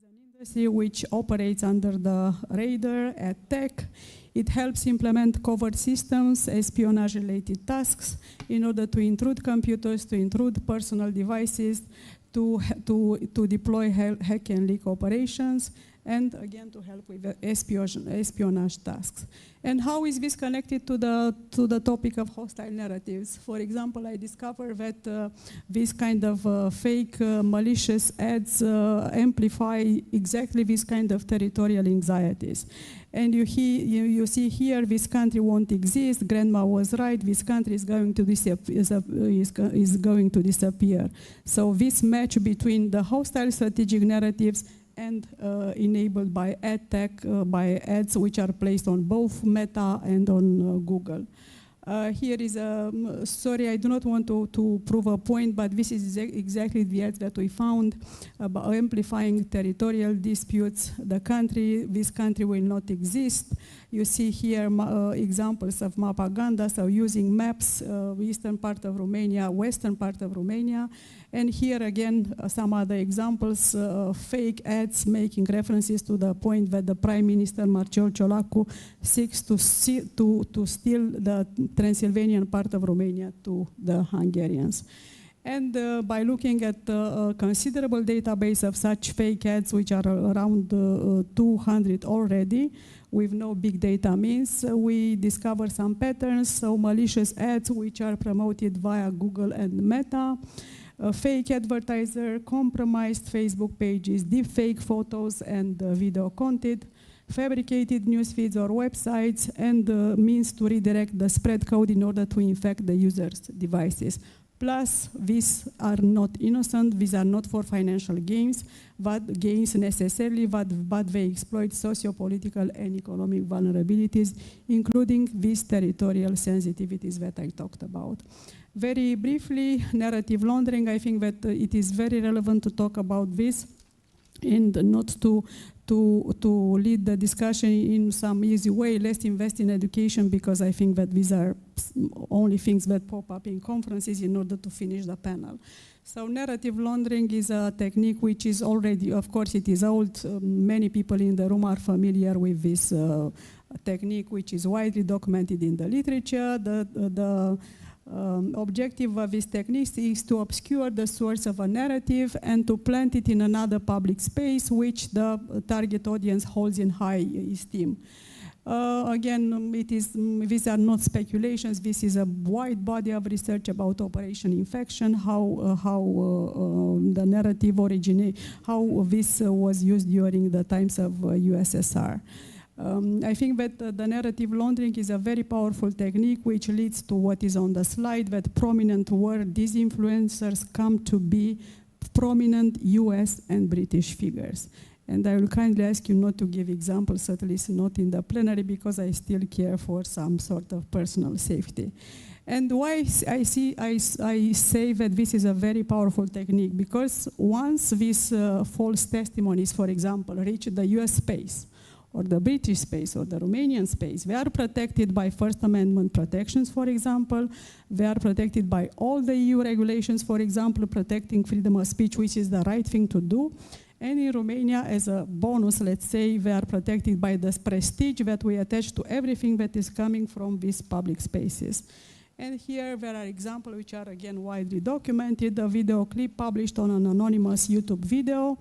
an industry which operates under the radar at tech. It helps implement covert systems, espionage-related tasks, in order to intrude computers, to intrude personal devices, to deploy hack and leak operations, and again to help with the espionage tasks. And how is this connected to the topic of hostile narratives? For example, I discovered that this kind of fake malicious ads amplify exactly this kind of territorial anxieties. And you see here, this country won't exist. Grandma was right. This country is going to disappear. So this match between the hostile strategic narratives and enabled by ad tech, by ads which are placed on both Meta and on Google. Here is a, sorry, I do not want to prove a point, but this is exactly the ads that we found about amplifying territorial disputes. This country will not exist. You see here examples of propaganda, so using maps, eastern part of Romania, western part of Romania. And here again, some other examples, fake ads making references to the point that the Prime Minister, Marcel Ciolacu, seeks to steal the Transylvanian part of Romania to the Hungarians. And by looking at a considerable database of such fake ads, which are around 200 already, with no big data means, we discover some patterns, so malicious ads which are promoted via Google and Meta, fake advertiser, compromised Facebook pages, deepfake photos and video content, fabricated news feeds or websites, and means to redirect the spread code in order to infect the user's devices. Plus, these are not innocent, these are not for financial gains necessarily, but they exploit socio-political and economic vulnerabilities, including these territorial sensitivities that I talked about. Very briefly, narrative laundering, I think that it is very relevant to talk about this and not to lead the discussion in some easy way. Let's invest in education, because I think that these are only things that pop up in conferences in order to finish the panel. So narrative laundering is a technique which is already, of course it is old, many people in the room are familiar with this technique, which is widely documented in the literature. The objective of this technique is to obscure the source of a narrative and to plant it in another public space which the target audience holds in high esteem. Again, these are not speculations. This is a wide body of research about Operation Infection, how the narrative originated, how this was used during the times of USSR. I think that the narrative laundering is a very powerful technique which leads to what is on the slide, that prominent world disinfluencers come to be prominent US and British figures. And I will kindly ask you not to give examples, at least not in the plenary, because I still care for some sort of personal safety. And why I say that this is a very powerful technique, because once these false testimonies, for example, reach the US space, or the British space, or the Romanian space, they are protected by First Amendment protections, for example. They are protected by all the EU regulations, for example, protecting freedom of speech, which is the right thing to do. And in Romania, as a bonus, let's say, they are protected by the prestige that we attach to everything that is coming from these public spaces. And here there are examples which are, again, widely documented. A video clip published on an anonymous YouTube video.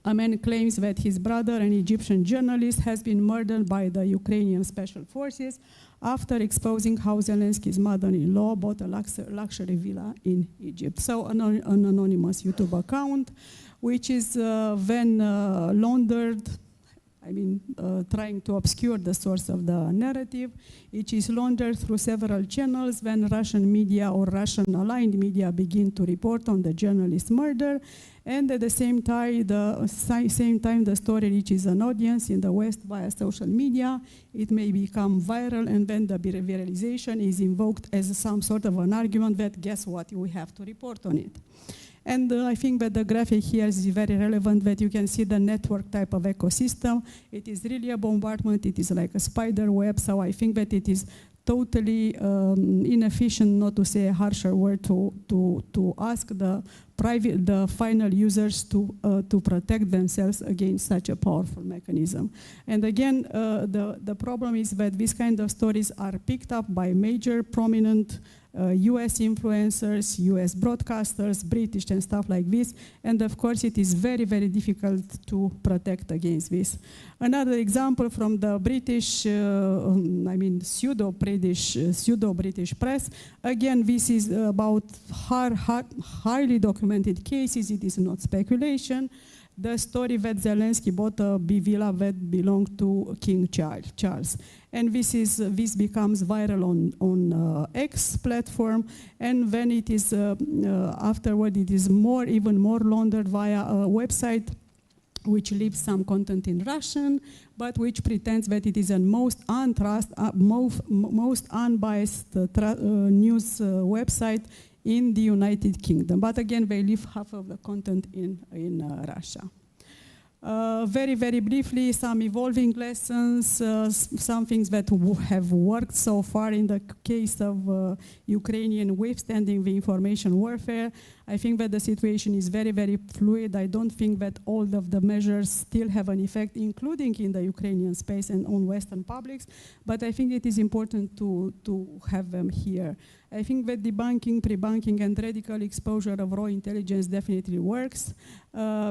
A man claims that his brother, an Egyptian journalist, has been murdered by the Ukrainian special forces after exposing how Zelensky's mother-in-law bought a luxury villa in Egypt. So an anonymous YouTube account, which is then laundered, trying to obscure the source of the narrative. It is laundered through several channels when Russian media or Russian-aligned media begin to report on the journalist's murder. And at the same time, the story reaches an audience in the West via social media. It may become viral, and then the viralization is invoked as some sort of an argument that, guess what, we have to report on it. And I think that the graphic here is very relevant, that you can see the network type of ecosystem. It is really a bombardment. It is like a spider web. So I think that it is totally inefficient, not to say a harsher word, to ask the final users to protect themselves against such a powerful mechanism. And again, the problem is that these kind of stories are picked up by major prominent US influencers, US broadcasters, British and stuff like this, and of course it is very, very difficult to protect against this. Another example from the British, pseudo-British press, again this is about highly documented cases, it is not speculation. The story that Zelensky bought a villa that belonged to King Charles. And this becomes viral on X platform, and when it is afterward, it is even more laundered via a website which leaves some content in Russian, but which pretends that it is a most unbiased news website in the United Kingdom. But again, they leave half of the content in Russia. Very, very briefly, some evolving lessons, some things that have worked so far in the case of Ukrainian withstanding the information warfare. I think that the situation is very, very fluid. I don't think that all of the measures still have an effect, including in the Ukrainian space and on Western publics, but I think it is important to have them here. I think that debunking, pre-bunking, and radical exposure of raw intelligence definitely works.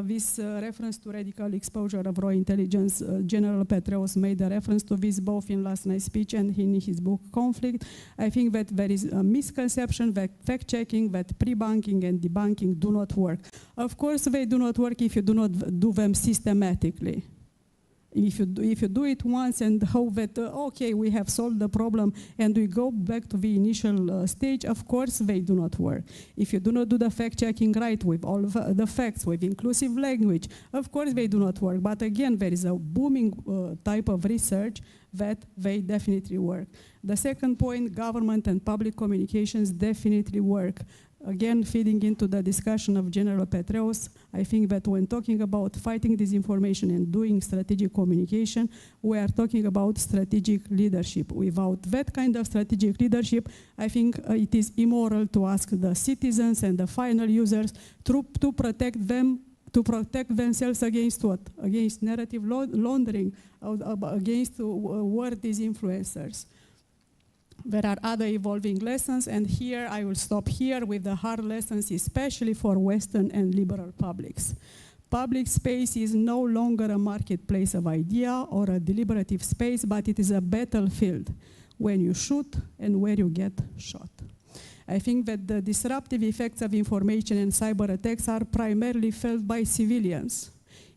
This reference to radical exposure of raw intelligence, General Petraeus made a reference to this both in last night's speech and in his book, Conflict. I think that there is a misconception that fact-checking, that pre-bunking and debunking do not work. Of course, they do not work if you do not do them systematically. If you do it once and hope that, okay, we have solved the problem and we go back to the initial stage, of course they do not work. If you do not do the fact-checking right with all of the facts, with inclusive language, of course they do not work. But again, there is a booming type of research that they definitely work. The second point, government and public communications definitely work. Again, feeding into the discussion of General Petraeus, I think that when talking about fighting disinformation and doing strategic communication, we are talking about strategic leadership. Without that kind of strategic leadership, I think it is immoral to ask the citizens and the final users to protect them, to protect themselves against what? Against narrative laundering, against word disinfluencers. There are other evolving lessons, and here I will stop here with the hard lessons, especially for Western and liberal publics. Public space is no longer a marketplace of idea or a deliberative space, but it is a battlefield when you shoot and where you get shot. I think that the disruptive effects of information and cyber attacks are primarily felt by civilians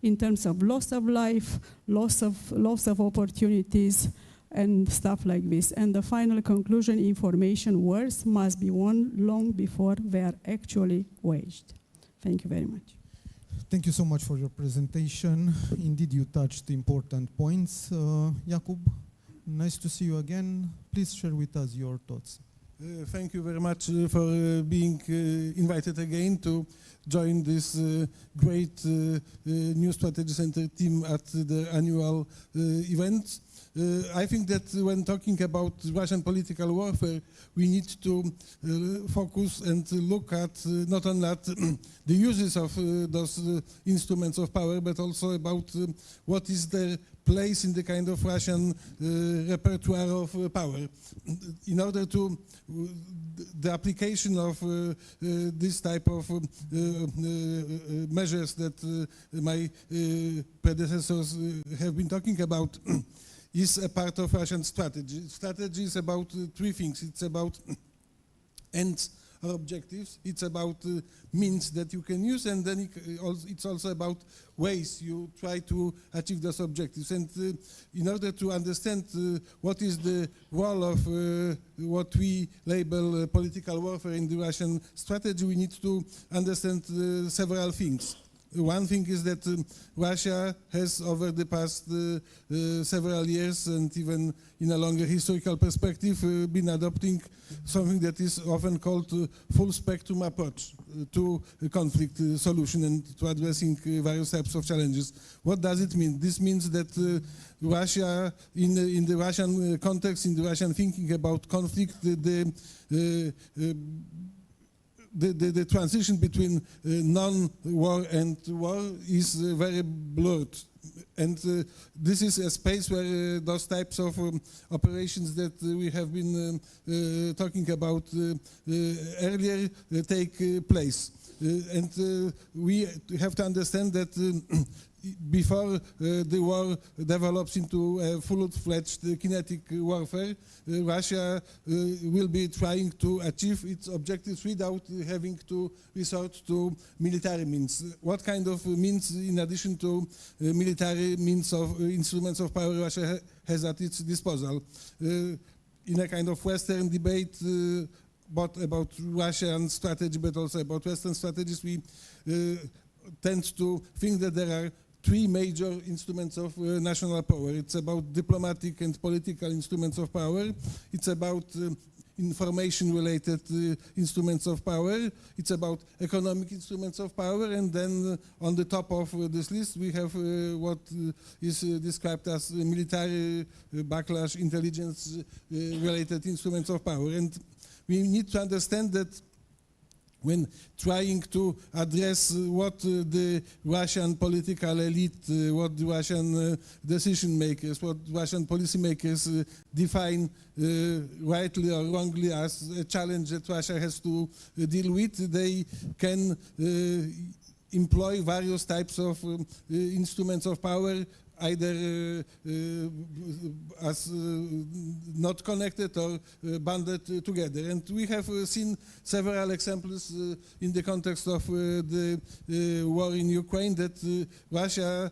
in terms of loss of life, loss of opportunities, and stuff like this. And the final conclusion, information wars must be won long before they are actually waged. Thank you very much. Thank you so much for your presentation. Indeed, you touched important points. Jakub, nice to see you again. Please share with us your thoughts. Thank you very much for being invited again to join this great New Strategy Center team at the annual event. I think that when talking about Russian political warfare, we need to focus and look at not only at the uses of those instruments of power, but also about what is their place in the kind of Russian repertoire of power. In order to the application of this type of measures that my predecessors have been talking about is a part of Russian strategy. Strategy is about three things. It's about ends or objectives. It's about means that you can use, and then it's also about ways you try to achieve those objectives. And in order to understand what is the role of what we label political warfare in the Russian strategy, we need to understand several things. One thing is that Russia has, over the past several years and even in a longer historical perspective, been adopting something that is often called full spectrum approach to conflict solution and to addressing various types of challenges. What does it mean? This means that Russia, in the Russian context, in the Russian thinking about conflict, the transition between non-war and war is very blurred. And this is a space where those types of operations that we have been talking about earlier take place. And we have to understand that before the war develops into a full-fledged kinetic warfare, Russia will be trying to achieve its objectives without having to resort to military means. What kind of means, in addition to military means of instruments of power, Russia has at its disposal? In a kind of Western debate, both about Russian strategy but also about Western strategies, we tend to think that there are three major instruments of national power. It's about diplomatic and political instruments of power. It's about information-related instruments of power. It's about economic instruments of power. And then on the top of this list, we have what is described as military backlash, intelligence-related instruments of power. And we need to understand that when trying to address what the Russian political elite, what the Russian decision makers, what Russian policymakers define rightly or wrongly as a challenge that Russia has to deal with, they can employ various types of instruments of power, either as not connected or bundled together. And we have seen several examples in the context of the war in Ukraine that Russia,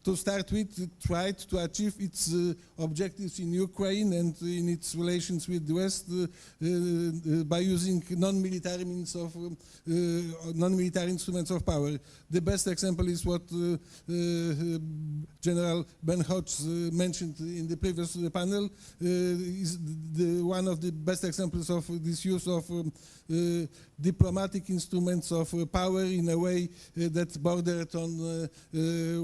to start with, tried to achieve its objectives in Ukraine and in its relations with the West by using non-military means of non-military instruments of power. The best example is what General Ben Hodge mentioned in the previous panel, is one of the best examples of this use of diplomatic instruments of power in a way that bordered on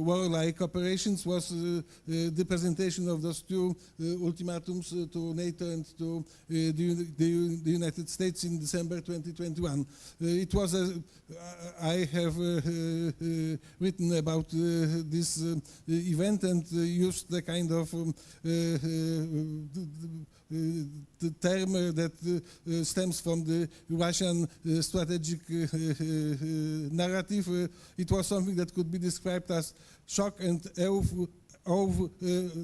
warlike operations was the presentation of those two ultimatums to NATO and to the United States in December 2021. It was I have written about this event and used the kind of the term that stems from the Russian strategic narrative. It was something that could be described as shock and of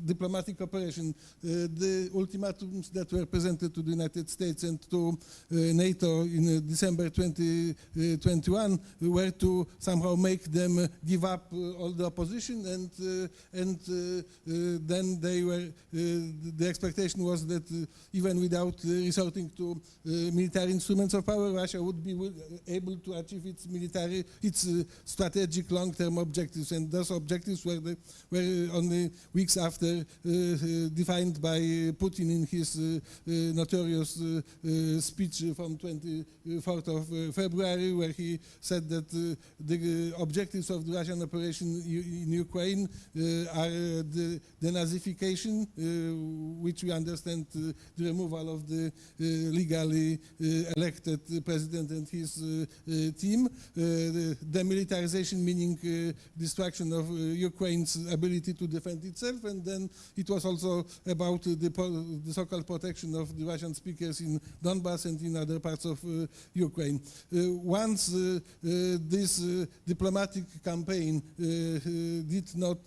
diplomatic operation. The ultimatums that were presented to the United States and to NATO in December 2021 were to somehow make them give up all the opposition, and then they were, the expectation was that even without resorting to military instruments of power, Russia would be able to achieve its strategic long-term objectives, and those objectives were on the weeks after defined by Putin in his notorious speech from 24th of February, where he said that the objectives of the Russian operation in Ukraine are the denazification, which we understand the removal of the legally elected president and his team, the demilitarization, meaning destruction of Ukraine's ability to defend itself, and then it was also about the so-called protection of the Russian speakers in Donbass and in other parts of Ukraine. Once this diplomatic campaign did not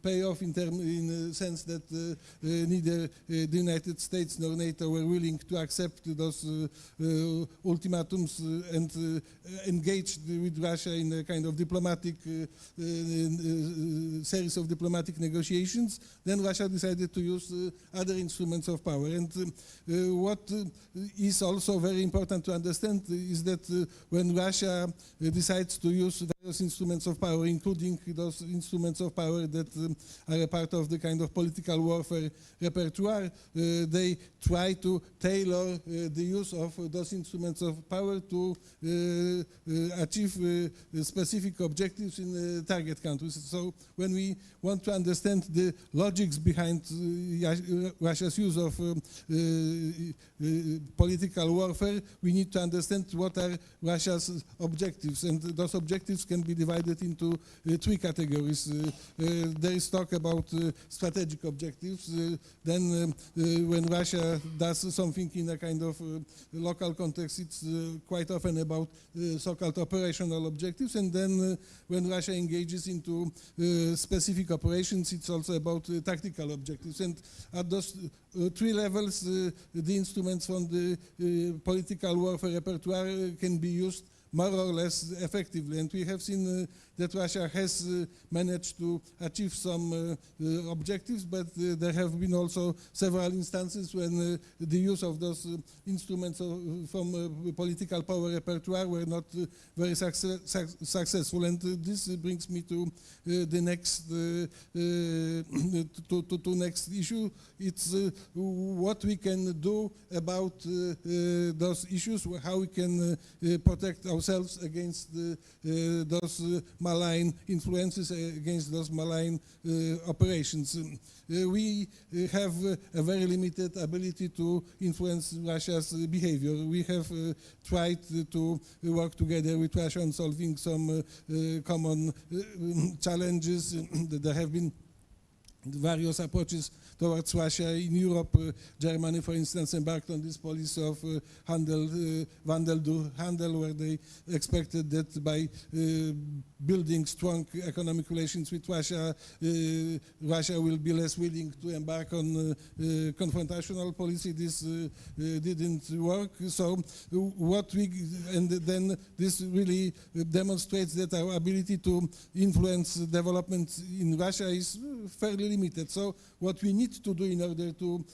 pay off in the sense that neither the United States nor NATO were willing to accept those ultimatums and engaged with Russia in a kind of diplomatic series of diplomatic negotiations, then Russia decided to use other instruments of power. And what is also very important to understand is that when Russia decides to use those instruments of power, including those instruments of power that are a part of the kind of political warfare repertoire. They try to tailor the use of those instruments of power to achieve specific objectives in target countries. So when we want to understand the logics behind Russia's use of political warfare, we need to understand what are Russia's objectives, and those objectives can be divided into three categories. There is talk about strategic objectives. Then when Russia does something in a kind of local context, it's quite often about so-called operational objectives. And then when Russia engages into specific operations, it's also about tactical objectives. And at those three levels, the instruments from the political warfare repertoire can be used more or less effectively. And we have seen that Russia has managed to achieve some objectives, but there have been also several instances when the use of those instruments from political power repertoire were not very successful. And this brings me to the next to next issue. It's what we can do about those issues, how we can protect ourselves against those malign influences, against those malign operations. We have a very limited ability to influence Russia's behavior. We have tried to work together with Russia on solving some common challenges. There have been various approaches towards Russia in Europe. Germany, for instance, embarked on this policy of Wandel durch Handel, where they expected that by building strong economic relations with Russia, Russia will be less willing to embark on confrontational policy. This didn't work. So and then this really demonstrates that our ability to influence development in Russia is fairly limited. So what we need to do in order to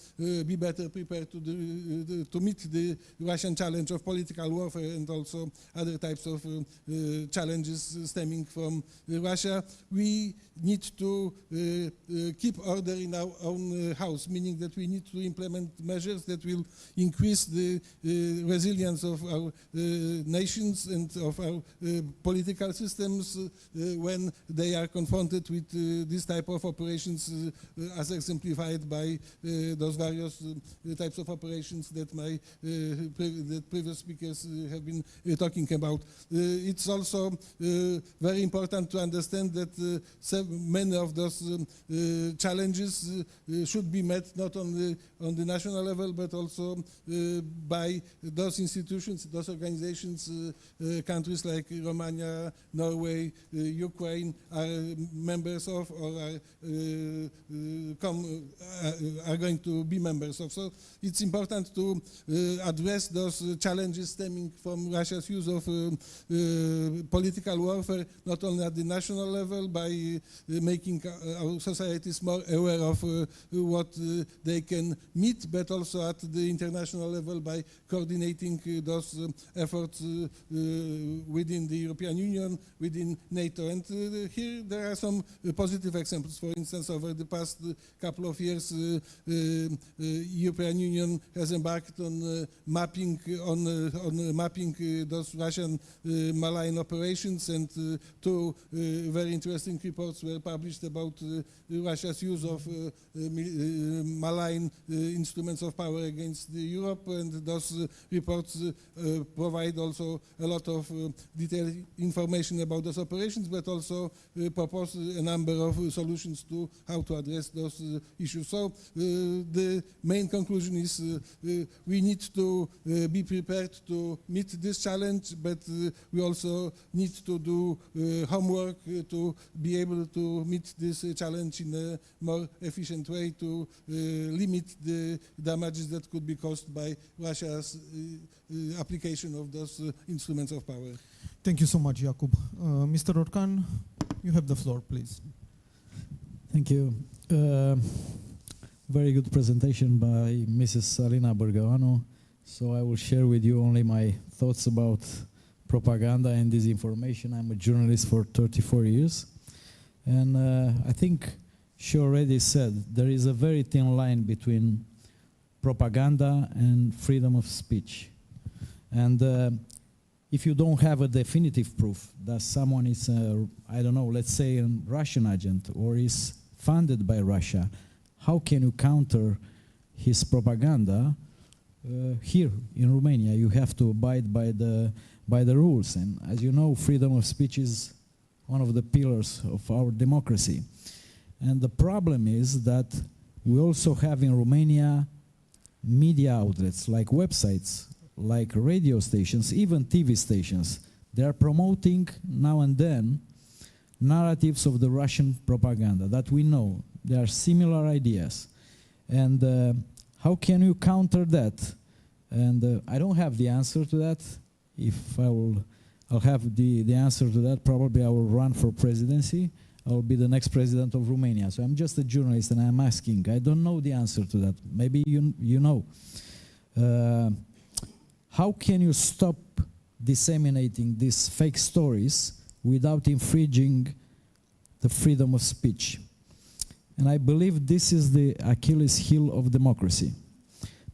be better prepared to meet the Russian challenge of political warfare and also other types of challenges stemming from Russia, we need to keep order in our own house, meaning that we need to implement measures that will increase the resilience of our nations and of our political systems when they are confronted with this type of operations as exemplified by those various types of operations that that previous speakers have been talking about. It's also very important to understand that many of those challenges should be met not only on the national level, but also by those institutions, those organizations, countries like Romania, Norway, Ukraine are members of or are going to be members of. So it's important to address those challenges stemming from Russia's use of political warfare, not only at the national level by making our societies more aware of what they can meet, but also at the international level by coordinating those efforts within the European Union, within NATO. And here there are some positive examples. For instance, over the past couple of years, European Union has embarked on mapping those Russian malign operations, and two very interesting reports were published about Russia's use of malign instruments of power against Europe, and those reports provide also a lot of detailed information about those operations, but also propose a number of solutions to how to address those issues. So the main conclusion is we need to be prepared to meet this challenge, but we also need to do homework to be able to meet this challenge in a more efficient way to limit the damages that could be caused by Russia's application of those instruments of power. Thank you so much, Jakub. Mr. Orkan, you have the floor, please. Thank you. Very good presentation by Mrs. Alina Bărgăoanu. So I will share with you only my thoughts about propaganda and disinformation. I'm a journalist for 34 years. And I think she already said there is a very thin line between propaganda and freedom of speech. And if you don't have a definitive proof that someone is, I don't know, let's say a Russian agent or is funded by Russia, how can you counter his propaganda? Here in Romania, you have to abide by the rules. And as you know, freedom of speech is one of the pillars of our democracy. And the problem is that we also have in Romania media outlets like websites, like radio stations, even TV stations. They are promoting now and then narratives of the Russian propaganda that we know. There are similar ideas. And how can you counter that? And I don't have the answer to that. If I'll have the answer to that, probably I will run for presidency. I will be the next president of Romania. So I'm just a journalist and I'm asking. I don't know the answer to that. Maybe you know. How can you stop disseminating these fake stories without infringing the freedom of speech? And I believe this is the Achilles heel of democracy,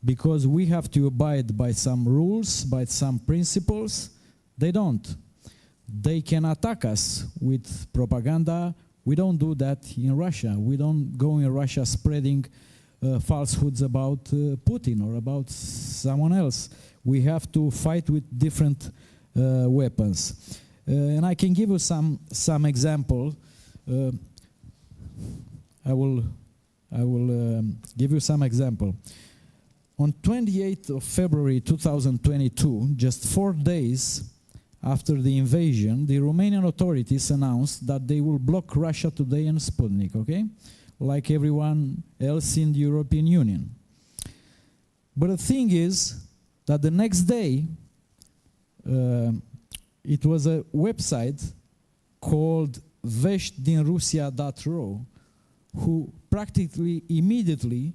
because we have to abide by some rules, by some principles. They don't. They can attack us with propaganda. We don't do that in Russia. We don't go in Russia spreading falsehoods about Putin or about someone else. We have to fight with different weapons. And I can give you some example. I will give you some example. On 28th of February 2022, just 4 days after the invasion, the Romanian authorities announced that they will block Russia Today and Sputnik, okay? Like everyone else in the European Union. But the thing is that the next day, it was a website called VIIIb.ro who practically immediately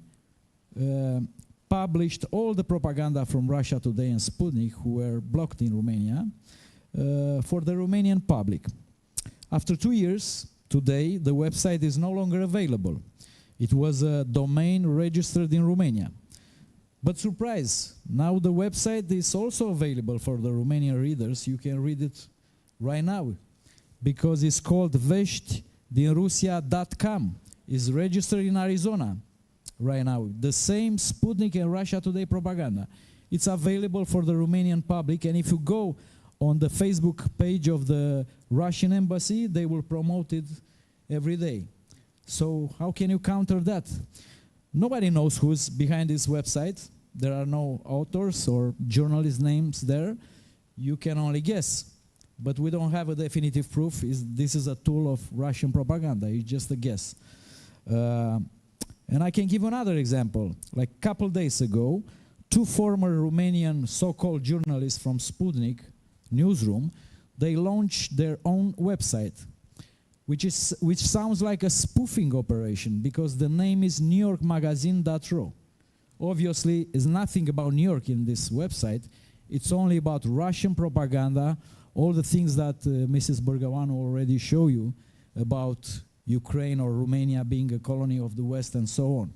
published all the propaganda from Russia Today and Sputnik, who were blocked in Romania, for the Romanian public. After 2 years, today, the website is no longer available. It was a domain registered in Romania. But surprise, now the website is also available for the Romanian readers. You can read it right now, because it's called VIIIbDinRusia.com. It's registered in Arizona right now. The same Sputnik and Russia Today propaganda. It's available for the Romanian public, and if you go on the Facebook page of the Russian embassy, they will promote it every day. So how can you counter that? Nobody knows who's behind this website. There are no authors or journalist names there. You can only guess. But we don't have a definitive proof. This is a tool of Russian propaganda. It's just a guess. And I can give another example. Like a couple days ago, 2 former Romanian so-called journalists from Sputnik newsroom, they launched their own website, which sounds like a spoofing operation, because the name is NewYorkMagazine.ro. Obviously, it's nothing about New York in this website. It's only about Russian propaganda, all the things that Mrs. Bărgăoanu already showed you about Ukraine or Romania being a colony of the West and so on.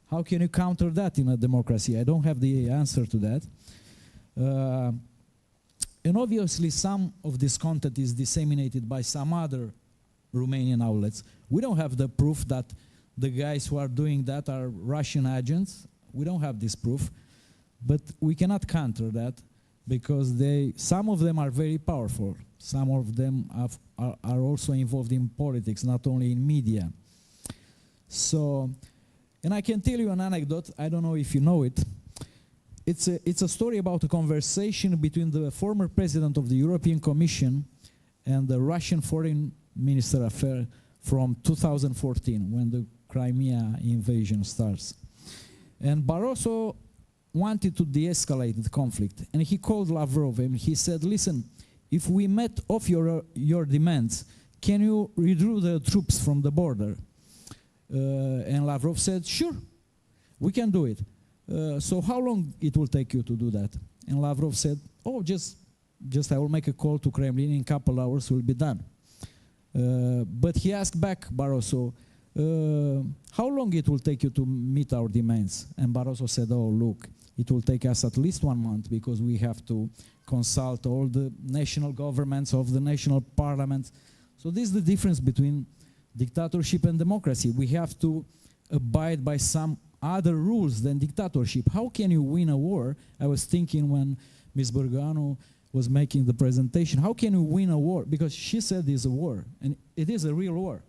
How can you counter that in a democracy? I don't have the answer to that. And obviously, some of this content is disseminated by some other Romanian outlets. We don't have the proof that the guys who are doing that are Russian agents. We don't have this proof. But we cannot counter that, because some of them are very powerful. Some of them are also involved in politics, not only in media. So, and I can tell you an anecdote. I don't know if you know it. It's a story about a conversation between the former president of the European Commission and the Russian Foreign Minister affair from 2014, when the Crimea invasion starts. And Barroso wanted to de-escalate the conflict, and he called Lavrov and he said, listen, if we met off your demands, can you withdraw the troops from the border? And Lavrov said, sure, we can do it. So how long it will take you to do that? And Lavrov said, oh, just just I will make a call to Kremlin, in a couple hours will be done. But he asked back Barroso, how long it will take you to meet our demands? And Barroso said, oh, look, it will take us at least 1 month because we have to consult all the national governments of the national parliament. So this is the difference between dictatorship and democracy. We have to abide by some other rules than dictatorship. How can you win a war? I was thinking when Ms. Burganu was making the presentation, how can you win a war? Because she said it's a war, and it is a real war.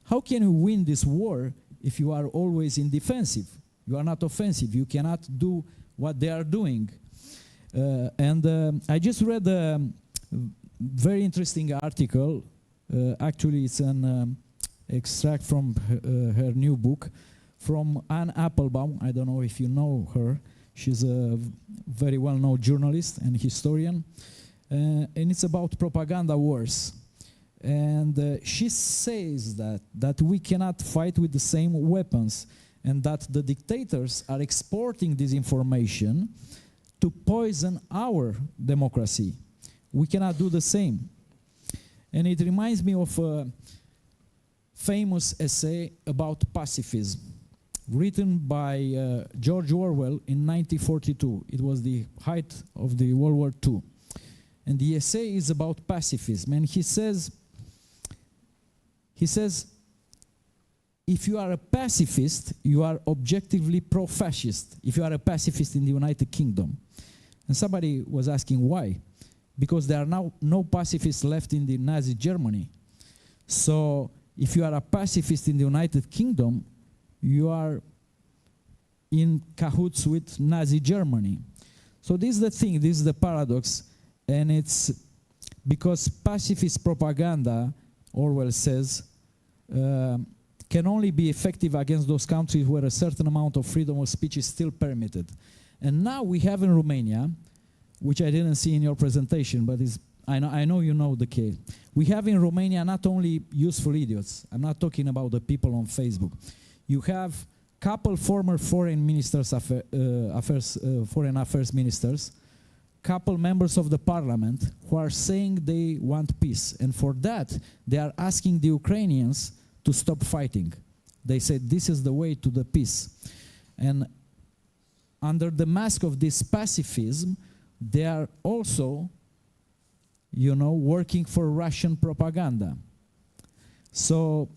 How can you win this war if you are always in defensive? You are not offensive. You cannot do what they are doing. I just read a very interesting article. Actually, it's an extract from her new book, from Anne Applebaum. I don't know if you know her. She's a very well-known journalist and historian. And it's about propaganda wars. And she says that we cannot fight with the same weapons, and that the dictators are exporting this information to poison our democracy. We cannot do the same. And it reminds me of a famous essay about pacifism, written by George Orwell in 1942. It was the height of the World War II. And the essay is about pacifism. And he says, if you are a pacifist, you are objectively pro-fascist. If you are a pacifist in the United Kingdom. And somebody was asking why. Because there are now no pacifists left in the Nazi Germany. So if you are a pacifist in the United Kingdom, you are in cahoots with Nazi Germany. So this is the thing, this is the paradox, and it's because pacifist propaganda, Orwell says, can only be effective against those countries where a certain amount of freedom of speech is still permitted. And now we have in Romania, which I didn't see in your presentation, but I know you know the case. We have in Romania not only useful idiots. I'm not talking about the people on Facebook. You have couple former foreign affairs ministers, couple members of the parliament who are saying they want peace. And for that, they are asking the Ukrainians to stop fighting. They said this is the way to the peace. And under the mask of this pacifism, they are also, you know, working for Russian propaganda. So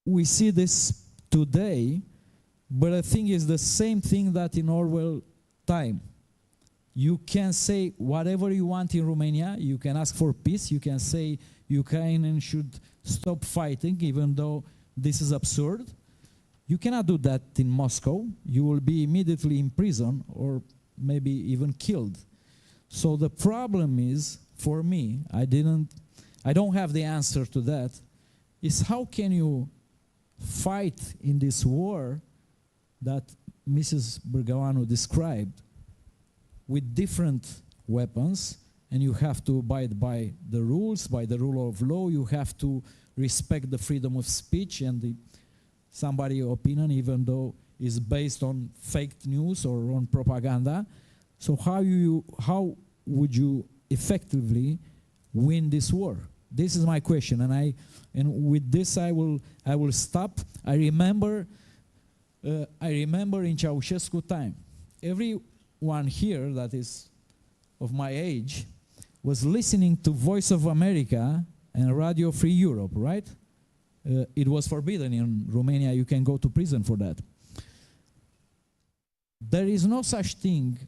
we see this today, but I think it's the same thing that in Orwell time. You can say whatever you want in Romania, you can ask for peace, you can say Ukrainians should stop fighting, even though this is absurd. You cannot do that in Moscow. You will be immediately in prison or maybe even killed. So the problem is, for me, I don't have the answer to that, is how can you fight in this war that Mrs. Burganu described with different weapons, and you have to abide by the rules, by the rule of law, you have to respect the freedom of speech and somebody's opinion, even though it's based on fake news or on propaganda. So how would you effectively win this war? This is my question, and with this I will stop. I remember in Ceausescu time, everyone here that is of my age was listening to Voice of America and Radio Free Europe, right? It was forbidden in Romania. You can go to prison for that. There is no such thing.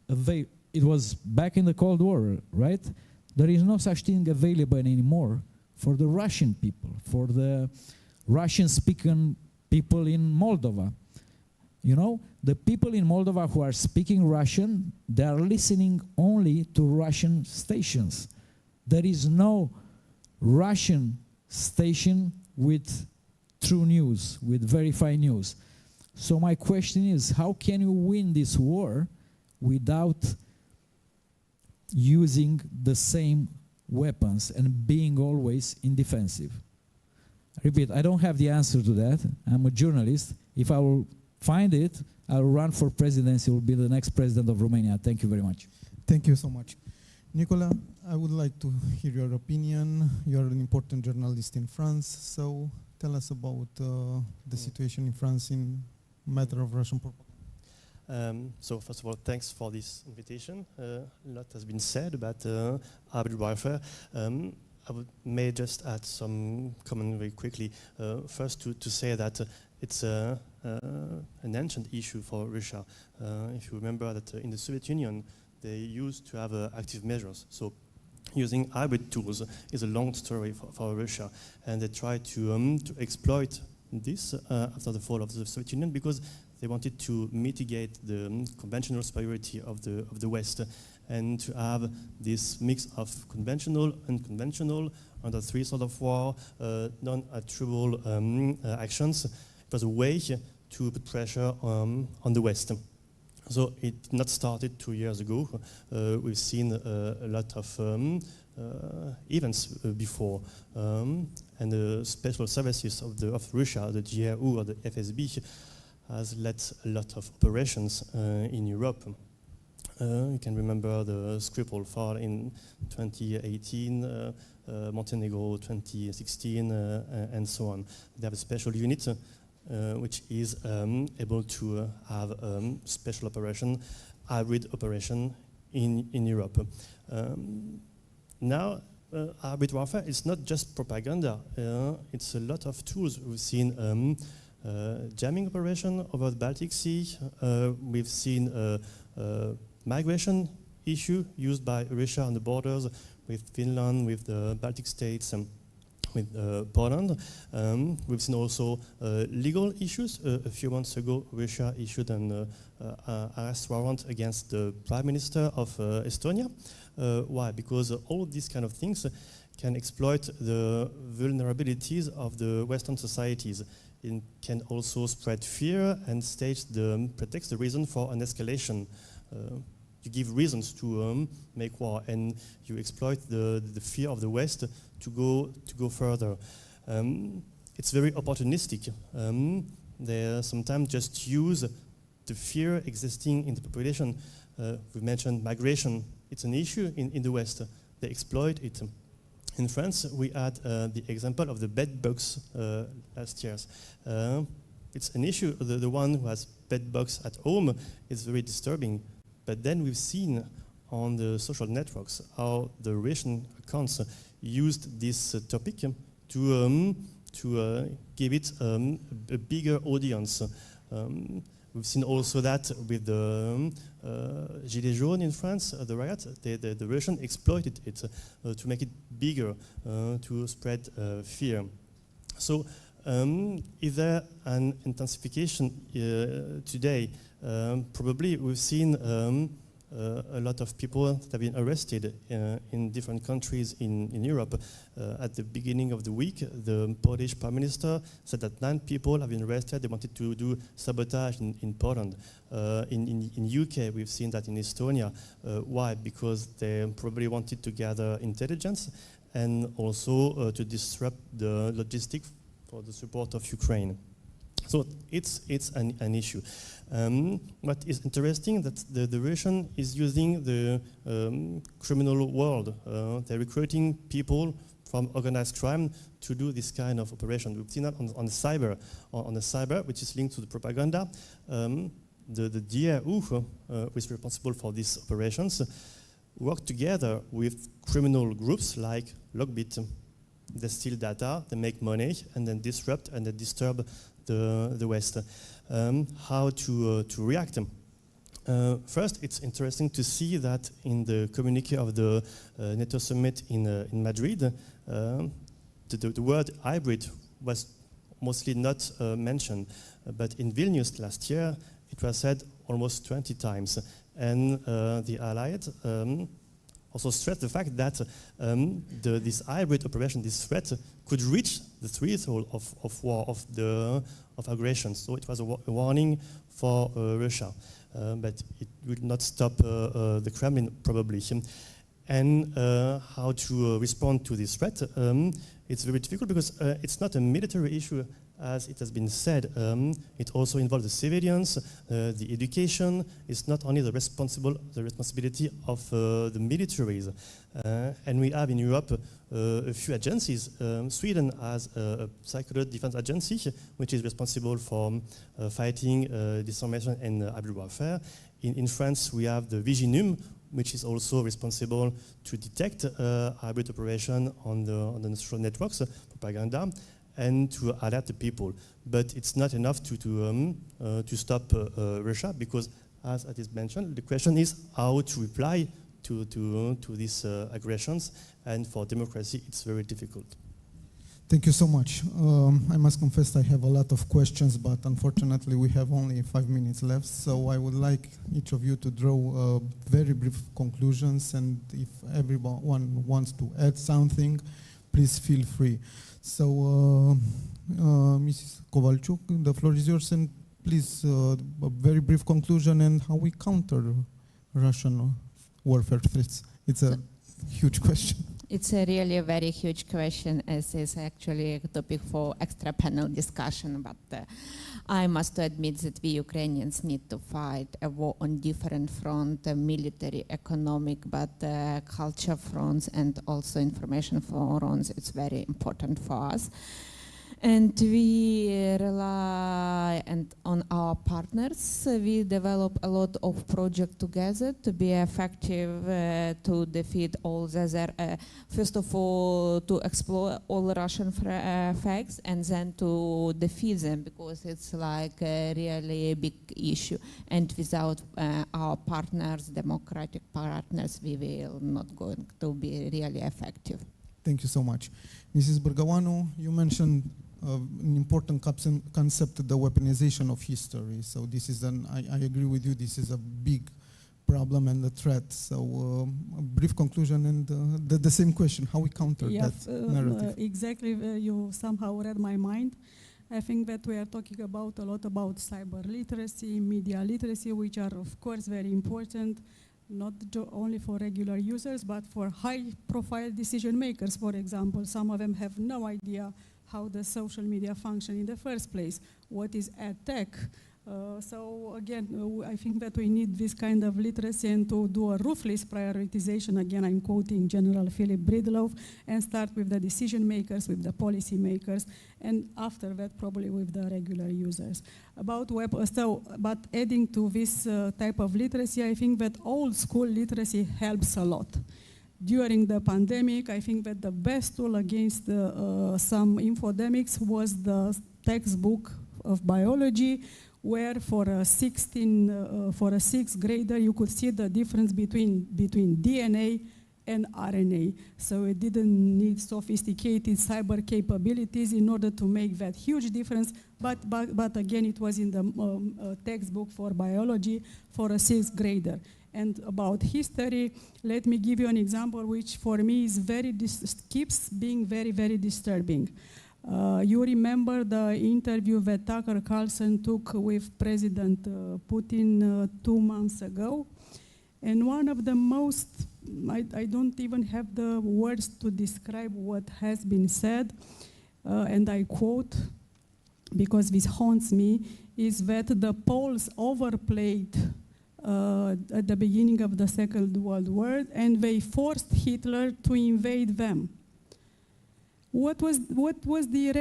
It was back in the Cold War, right? There is no such thing available anymore for the Russian people, for the Russian-speaking people in Moldova. You know, the people in Moldova who are speaking Russian, they are listening only to Russian stations. There is no Russian station with true news, with verified news. So my question is, how can you win this war without using the same weapons and being always in defensive? I repeat, I don't have the answer to that. I'm a journalist. If I will find it, I'll run for presidency. I will be the next president of Romania. Thank you very much. Thank you so much. Nicola, I would like to hear your opinion. You are an important journalist in France, so tell us about the situation in France in matter of Russian propaganda. So first of all, thanks for this invitation. A lot has been said about hybrid warfare. May just add some comment very quickly. First, to say that it's an ancient issue for Russia. If you remember that in the Soviet Union, they used to have active measures. So using hybrid tools is a long story for Russia. And they tried to exploit this after the fall of the Soviet Union because they wanted to mitigate the conventional superiority of the West and to have this mix of conventional, unconventional, under three sort of war, non-attributable actions. It was a way to put pressure on the West. So it did not started 2 years ago. We've seen a lot of events before, and the special services of Russia, the GRU or the FSB, has led a lot of operations in Europe. You can remember the Skripal fall in 2018, Montenegro 2016, and so on. They have a special unit which is able to have special operation, hybrid operation in Europe. Now, hybrid warfare is not just propaganda. It's a lot of tools. We've seen jamming operation over the Baltic Sea. We've seen migration issue used by Russia on the borders with Finland, with the Baltic states, with Poland. We've seen also legal issues. A few months ago, Russia issued an arrest warrant against the Prime Minister of Estonia. Why? Because all of these kind of things can exploit the vulnerabilities of the Western societies. It can also spread fear and pretext the reason for an escalation. You give reasons to make war, and you exploit the fear of the West to go further. It's very opportunistic. They sometimes just use the fear existing in the population. We mentioned migration. It's an issue in the West. They exploit it. In France, we had the example of the bed bugs last year. It's an issue. The one who has bed bugs at home is very disturbing. But then we've seen on the social networks how the Russian accounts used this topic to give it a bigger audience. We've seen also that with the Gilets jaunes in France, the riot, the Russians exploited it to make it bigger, to spread fear. So is there an intensification today? Probably we've seen a lot of people that have been arrested in different countries in Europe. At the beginning of the week, the Polish Prime Minister said that 9 people have been arrested. They wanted to do sabotage in Poland. In UK, we've seen that in Estonia. Why? Because they probably wanted to gather intelligence and also to disrupt the logistics for the support of Ukraine. So it's an issue. What is interesting that the Russian is using the criminal world. They're recruiting people from organized crime to do this kind of operation. We've seen that on cyber, which is linked to the propaganda. The GRU, who is responsible for these operations, work together with criminal groups like Logbit. They steal data, they make money, and then disrupt and then disturb the West. How to react? First, it's interesting to see that in the communique of the NATO summit in Madrid, the word hybrid was mostly not mentioned, but in Vilnius last year, it was said almost 20 times. And the Allied also stressed the fact that this hybrid operation, this threat, could reach the threshold of war, of aggression. So it was a warning for Russia, but it would not stop the Kremlin probably. And how to respond to this threat? It's very difficult because it's not a military issue as it has been said, it also involves the civilians, the education. It's not only the responsibility of the militaries. And we have in Europe a few agencies. Sweden has a psychological defense agency, which is responsible for fighting disinformation and hybrid warfare. In France, we have the VIIIb, which is also responsible to detect hybrid operation on the social networks, propaganda, and to alert the people. But it's not enough to stop Russia, because as it is mentioned, the question is how to reply to these aggressions, and for democracy it's very difficult. Thank you so much. I must confess I have a lot of questions, but unfortunately we have only 5 minutes left, so I would like each of you to draw very brief conclusions, and if everyone wants to add something, please feel free. So, Mrs. Kovalchuk, the floor is yours, and please, a very brief conclusion and how we counter Russian warfare threats. It's a huge question. It's a really very huge question, as is actually a topic for extra panel discussion, but I must admit that we Ukrainians need to fight a war on different fronts, military, economic, but culture fronts and also information fronts. It's very important for us. And we rely on our partners. We develop a lot of projects together to be effective to defeat all the first of all, to explore all Russian facts, and then to defeat them, because it's like a really big issue. And without our partners, democratic partners, we will not going to be really effective. Thank you so much. Mrs. Bărgăoanu, you mentioned an important concept, the weaponization of history. So this is I agree with you, this is a big problem and a threat. So a brief conclusion and the same question, how we counter that narrative. Exactly, you somehow read my mind. I think that we are talking a lot about cyber literacy, media literacy, which are of course very important, not only for regular users, but for high-profile decision makers, for example. Some of them have no idea how the social media function in the first place, what is ad tech. So again, I think that we need this kind of literacy and to do a ruthless prioritization. Again, I'm quoting General Philip Breedlove, and start with the decision makers, with the policy makers, and after that probably with the regular users. But adding to this type of literacy, I think that old school literacy helps a lot. During the pandemic, I think that the best tool against some infodemics was the textbook of biology, where for a sixth grader you could see the difference between DNA and RNA. So it didn't need sophisticated cyber capabilities in order to make that huge difference, but again it was in the textbook for biology for a sixth grader. And about history, let me give you an example which for me is keeps being very, very disturbing. You remember the interview that Tucker Carlson took with President Putin 2 months ago? And one of the most, I don't even have the words to describe what has been said, and I quote, because this haunts me, is that the Poles overplayed at the beginning of the Second World War, and they forced Hitler to invade them. What was the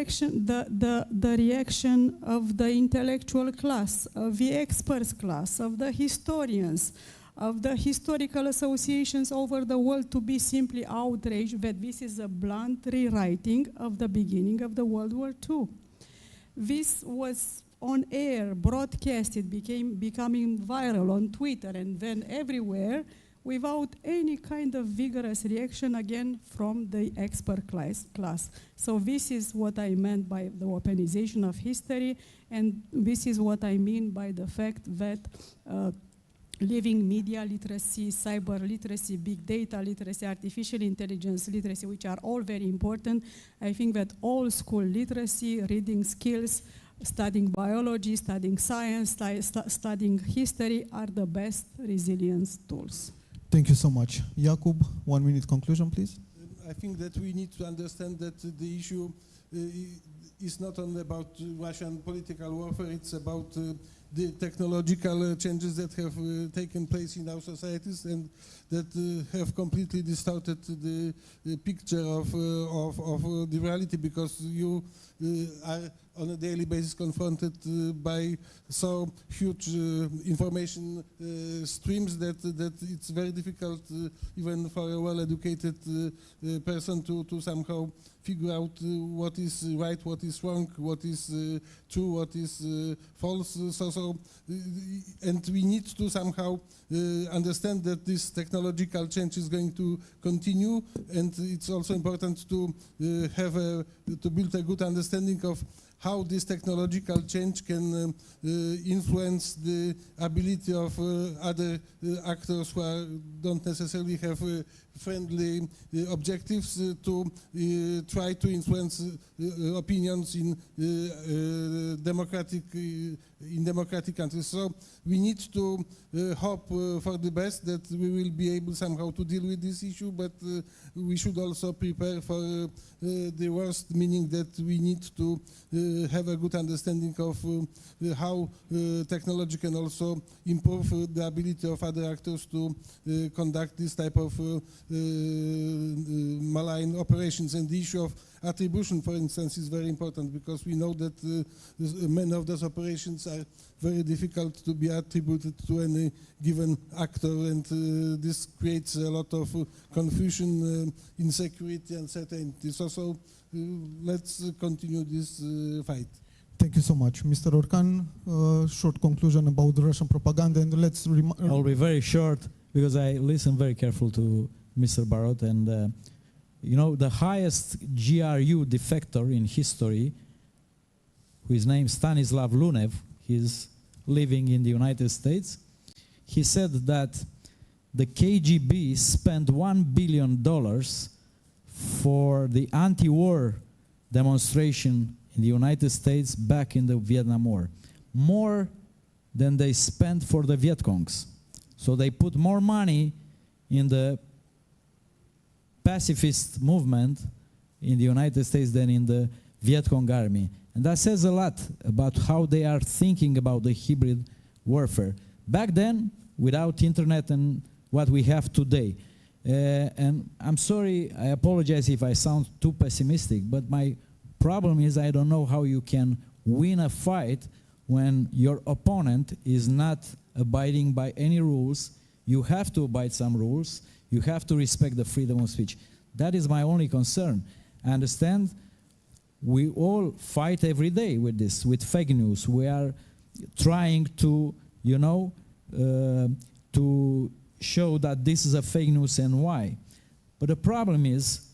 reaction of the intellectual class, of the experts class, of the historians, of the historical associations over the world, to be simply outraged that this is a blunt rewriting of the beginning of the World War II. This was on air, broadcasted, becoming viral on Twitter and then everywhere, without any kind of vigorous reaction, again, from the expert class. So this is what I meant by the weaponization of history, and this is what I mean by the fact that living media literacy, cyber literacy, big data literacy, artificial intelligence literacy, which are all very important. I think that all school literacy, reading skills, studying biology, studying science, studying history are the best resilience tools. Thank you so much. Jakub, 1 minute conclusion, please. I think that we need to understand that the issue is not only about Russian political warfare, it's about the technological changes that have taken place in our societies and that have completely distorted the picture of the reality, because you are on a daily basis confronted by so huge information streams that it's very difficult even for a well-educated person to somehow figure out what is right, what is wrong, what is true, what is false. And we need to somehow understand that this technological change is going to continue, and it's also important to to build a good understanding of how this technological change can influence the ability of other actors who don't necessarily have friendly objectives to try to influence opinions in democratic countries. So we need to hope for the best, that we will be able somehow to deal with this issue, but we should also prepare for the worst, meaning that we need to have a good understanding of how technology can also improve the ability of other actors to conduct this type of malign operations. And the issue of attribution, for instance, is very important, because we know that many of those operations are very difficult to be attributed to any given actor, and this creates a lot of confusion, insecurity, uncertainty. So let's continue this fight. Thank you so much. Mr. Orkan, short conclusion about the Russian propaganda, and let's I'll be very short, because I listen very careful to Mr. Barot, and you know, the highest GRU defector in history, who is named Stanislav Lunev, he's living in the United States, he said that the KGB spent $1 billion for the anti-war demonstration in the United States back in the Vietnam War, more than they spent for the Viet Congs. So they put more money in the pacifist movement in the United States than in the Viet Cong army. And that says a lot about how they are thinking about the hybrid warfare. Back then, without internet and what we have today. And I'm sorry, I apologize if I sound too pessimistic, but my problem is I don't know how you can win a fight when your opponent is not abiding by any rules. You have to abide some rules. You have to respect the freedom of speech. That is my only concern. I understand we all fight every day with this, with fake news. We are trying to, you know, to show that this is a fake news and why. But the problem is,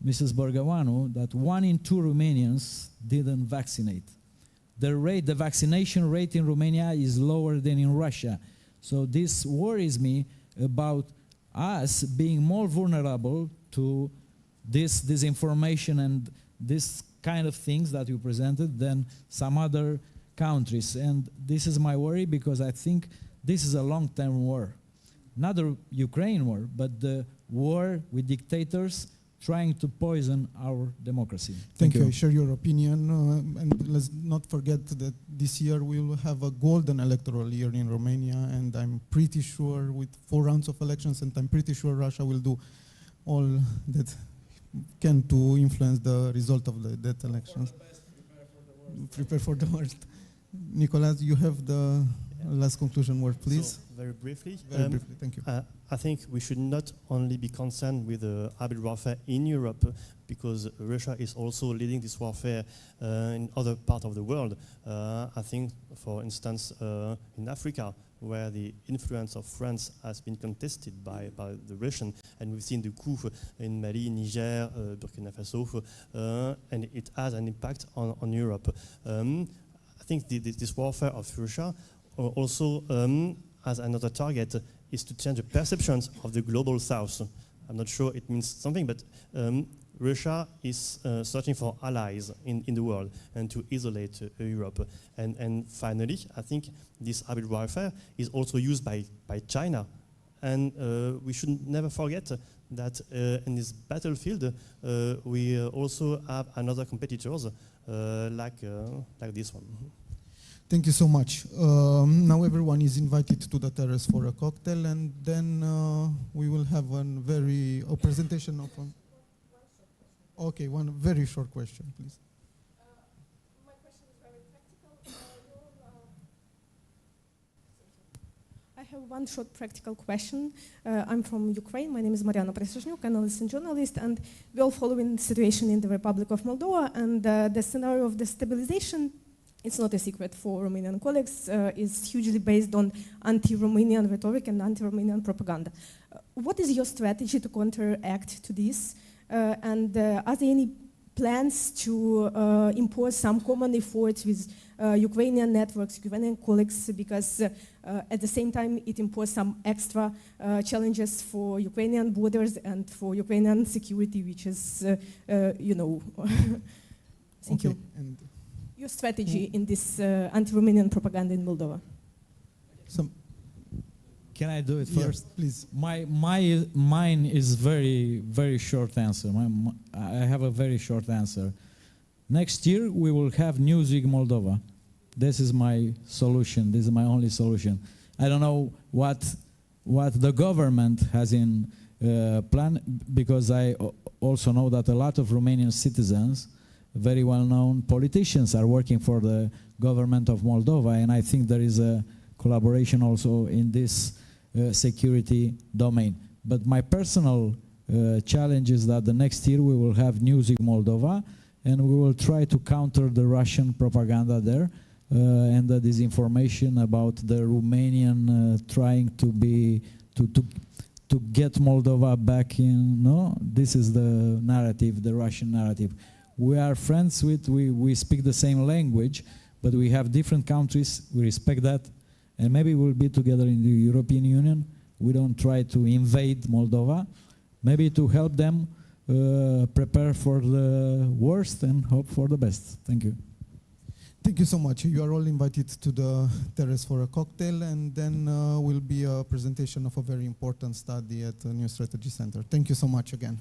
Mrs. Borgăuanu, that 1 in 2 Romanians didn't vaccinate. The vaccination rate in Romania is lower than in Russia. So this worries me about us being more vulnerable to this disinformation and this kind of things that you presented than some other countries. And this is my worry, because I think this is a long-term war. Not the Ukraine war, but the war with dictators trying to poison our democracy. Thank you. I share your opinion. And let's not forget that this year we will have a golden electoral year in Romania, and I'm pretty sure with 4 rounds of elections, and I'm pretty sure Russia will do all that can to influence the result of that elections. Prepare for the worst. Nicolas, you have the last conclusion word, please. So, very briefly. Very briefly, thank you. I think we should not only be concerned with hybrid warfare in Europe, because Russia is also leading this warfare in other parts of the world. I think, for instance, in Africa, where the influence of France has been contested by the Russian, and we've seen the coup in Mali, Niger, Burkina Faso, and it has an impact on Europe. I think this warfare of Russia also has another target, is to change the perceptions of the global South. I'm not sure it means something, but Russia is searching for allies in the world and to isolate Europe. And finally, I think this hybrid warfare is also used by China. And we should never forget that in this battlefield we also have another competitors like this one. Thank you so much. Now everyone is invited to the terrace for a cocktail, and then we will have a presentation of okay, one very short question, please. My question is very practical. I have one short practical question. I'm from Ukraine. My name is Mariana Presuzhnuk, analyst and journalist, and we're all following the situation in the Republic of Moldova, and the scenario of destabilization, it's not a secret for Romanian colleagues, is hugely based on anti-Romanian rhetoric and anti-Romanian propaganda. What is your strategy to counteract to this? And are there any plans to impose some common efforts with Ukrainian networks, Ukrainian colleagues, because at the same time it imposes some extra challenges for Ukrainian borders and for Ukrainian security, which is, thank you. And your strategy in this anti-Romanian propaganda in Moldova? Can I do it first? Yeah, please. Mine is very short answer. I have a very short answer. Next year we will have Newsweek Moldova. This is my solution. This is my only solution. I don't know what the government has in plan, because I also know that a lot of Romanian citizens, very well-known politicians, are working for the government of Moldova, and I think there is a collaboration also in this security domain. But my personal challenge is that the next year we will have Newsweek Moldova, and we will try to counter the Russian propaganda there and the disinformation about the Romanian trying to get Moldova back in. No, this is the narrative, the Russian narrative. We are friends with, we speak the same language, but we have different countries. We respect that. And maybe we'll be together in the European Union. We don't try to invade Moldova, maybe to help them prepare for the worst and hope for the best. Thank you. Thank you so much. You are all invited to the terrace for a cocktail, and then will be a presentation of a very important study at the New Strategy Center. Thank you so much again.